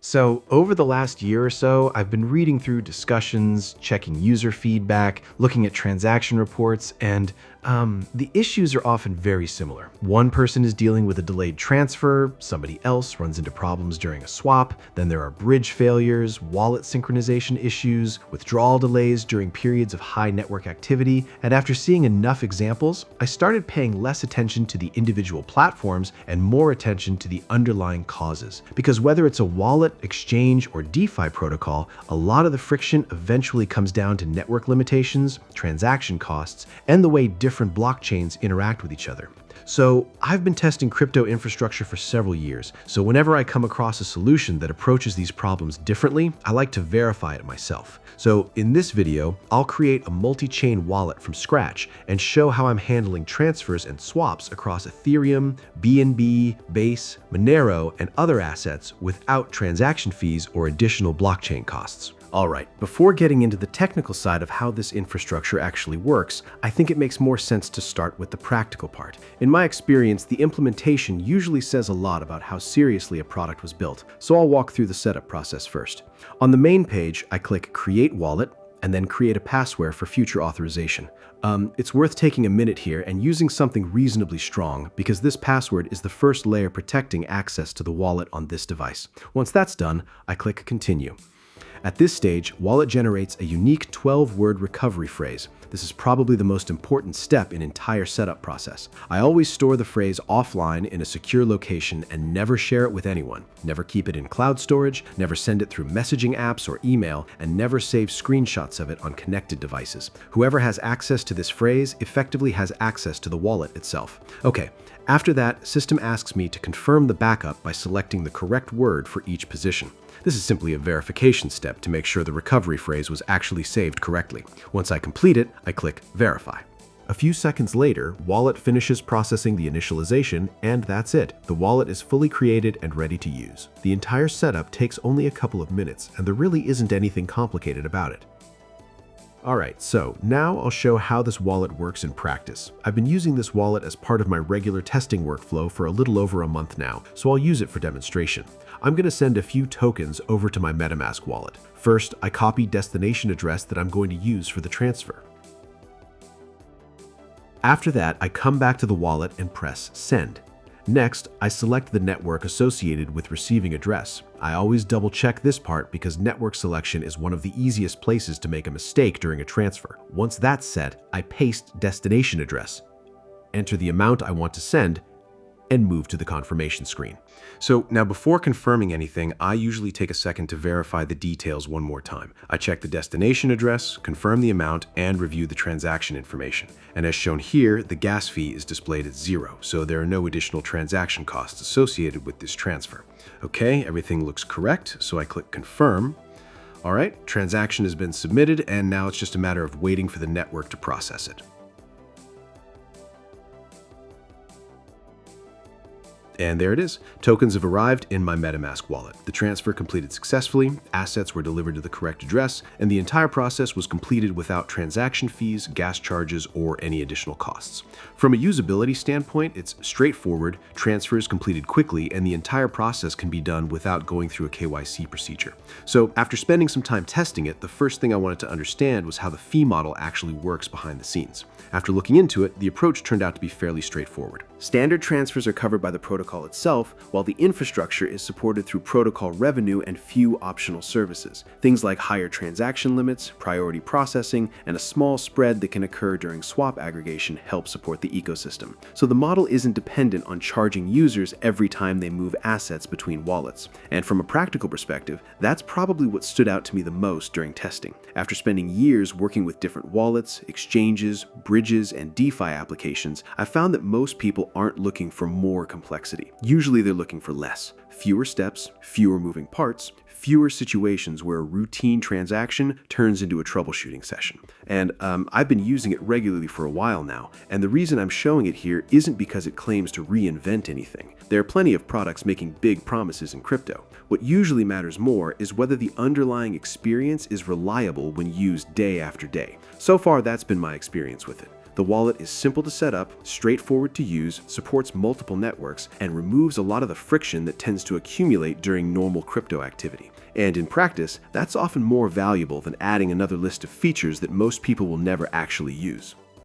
So, over the last year or so, I've been reading through discussions, checking user feedback, looking at transaction reports, and the issues are often very similar. One person is dealing with a delayed transfer, somebody else runs into problems during a swap, then there are bridge failures, wallet synchronization issues, withdrawal delays during periods of high network activity, and after seeing enough examples, I started paying less attention to the individual platforms and more attention to the underlying causes. Because whether it's a wallet, exchange, or DeFi protocol, a lot of the friction eventually comes down to network limitations, transaction costs, and the way different blockchains interact with each other. So I've been testing crypto infrastructure for several years, so whenever I come across a solution that approaches these problems differently, I like to verify it myself. So in this video, I'll create a multi-chain wallet from scratch and show how I'm handling transfers and swaps across Ethereum, BNB, Base, Monero, and other assets without transaction fees or additional blockchain costs. Alright, before getting into the technical side of how this infrastructure actually works, I think it makes more sense to start with the practical part. In my experience, the implementation usually says a lot about how seriously a product was built, so I'll walk through the setup process first. On the main page, I click Create Wallet, and then create a password for future authorization. It's worth taking a minute here and using something reasonably strong, because this password is the first layer protecting access to the wallet on this device. Once that's done, I click Continue. At this stage, Wallet generates a unique 12-word recovery phrase. This is probably the most important step in entire setup process. I always store the phrase offline in a secure location and never share it with anyone. Never keep it in cloud storage, never send it through messaging apps or email, and never save screenshots of it on connected devices. Whoever has access to this phrase effectively has access to the wallet itself. Okay, after that, system asks me to confirm the backup by selecting the correct word for each position. This is simply a verification step to make sure the recovery phrase was actually saved correctly. Once I complete it, I click Verify. A few seconds later, Wallet finishes processing the initialization, and that's it. The wallet is fully created and ready to use. The entire setup takes only a couple of minutes, and there really isn't anything complicated about it. Alright, so now I'll show how this wallet works in practice. I've been using this wallet as part of my regular testing workflow for a little over a month now, so I'll use it for demonstration. I'm going to send a few tokens over to my MetaMask wallet. First, I copy destination address that I'm going to use for the transfer. After that, I come back to the wallet and press Send. Next, I select the network associated with receiving address. I always double check this part because network selection is one of the easiest places to make a mistake during a transfer. Once that's set, I paste destination address, enter the amount I want to send, and move to the confirmation screen. So now before confirming anything, I usually take a second to verify the details one more time. I check the destination address, confirm the amount, and review the transaction information. And as shown here, the gas fee is displayed at 0, so there are no additional transaction costs associated with this transfer. Okay, everything looks correct, so I click Confirm. All right, transaction has been submitted, and now it's just a matter of waiting for the network to process it. And there it is. Tokens have arrived in my MetaMask wallet. The transfer completed successfully, assets were delivered to the correct address, and the entire process was completed without transaction fees, gas charges, or any additional costs. From a usability standpoint, it's straightforward, transfers completed quickly, and the entire process can be done without going through a KYC procedure. So after spending some time testing it, the first thing I wanted to understand was how the fee model actually works behind the scenes. After looking into it, the approach turned out to be fairly straightforward. Standard transfers are covered by the protocol itself, while the infrastructure is supported through protocol revenue and few optional services. Things like higher transaction limits, priority processing, and a small spread that can occur during swap aggregation help support the ecosystem. So the model isn't dependent on charging users every time they move assets between wallets. And from a practical perspective, that's probably what stood out to me the most during testing. After spending years working with different wallets, exchanges, bridges, and DeFi applications, I found that most people aren't looking for more complexity. Usually they're looking for less. Fewer steps, fewer moving parts, fewer situations where a routine transaction turns into a troubleshooting session. And I've been using it regularly for a while now, and the reason I'm showing it here isn't because it claims to reinvent anything. There are plenty of products making big promises in crypto. What usually matters more is whether the underlying experience is reliable when used day after day. So far, that's been my experience with it. The wallet is simple to set up, straightforward to use, supports multiple networks, and removes a lot of the friction that tends to accumulate during normal crypto activity. And in practice, that's often more valuable than adding another list of features that most people will never actually use.